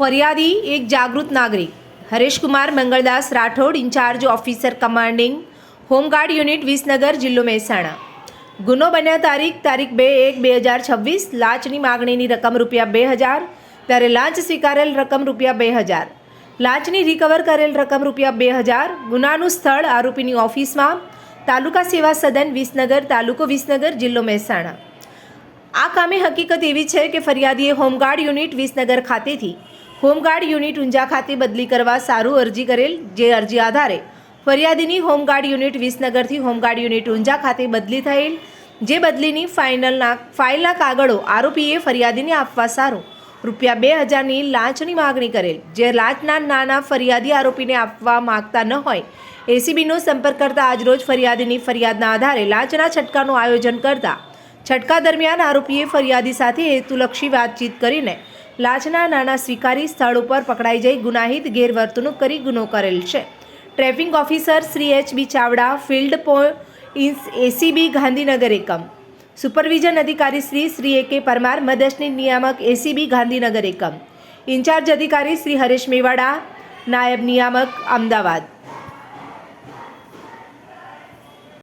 ફરિયાદી એક જાગૃત નાગરિક Haresh Kumar Mangaldas Rathod, incharge officer commanding home guard unit Visnagar, જિલ્લો મહેસાણા. ગુનો બન્યા તારીખ 2/1/2026. લાંચની માગણીની રકમ ₹2000, ત્યારે લાંચ સ્વીકારેલ રકમ ₹2000, લાંચની રિકવર કરેલ રકમ ₹2000. ગુનાનું સ્થળ આરોપીની ઓફિસમાં, તાલુકા સેવા સદન વિસનગર, તાલુકો વિસનગર, જિલ્લો મહેસાણા. આ કામે હકીકત એવી છે કે ફરિયાદીએ હોમગાર્ડ યુનિટ વિસનગર ખાતેથી હોમગાર્ડ યુનિટ ઊંઝા ખાતે બદલી કરવા સારું અરજી કરેલ, જે અરજી આધારે ફરિયાદીની હોમગાર્ડ યુનિટ વિસનગરથી હોમગાર્ડ યુનિટ ઊંઝા ખાતે બદલી થયેલ, જે બદલીની ફાઇલના કાગળો આરોપીએ ફરિયાદીને આપવા સારું ₹2000ની લાંચની માગણી કરેલ, જે લાંચના નાના ફરિયાદી આરોપીને આપવા માગતા ન હોય એસીબીનો સંપર્ક કરતા આજરોજ ફરિયાદીની ફરિયાદના આધારે લાંચના છટકાનું આયોજન કરતા છટકા દરમિયાન આરોપીએ ફરિયાદી સાથે હેતુલક્ષી વાતચીત કરીને લાંચના નાના સ્વીકારી સ્થળ ઉપર પકડાઈ જઈ ગુનાહિત ગેરવર્તણૂક કરી ગુનો કરેલ છે. Traffic officer Shri HB Chavda, field ACB Gandhinagar એકમ, સુપરવિઝન અધિકારી શ્રી AK પરમાર, મદદની નિયામક એસીબી ગાંધીનગર એકમ, ઇન્ચાર્જ અધિકારી શ્રી હરેશ મેવાડા, નાયબ નિયામક અમદાવાદ.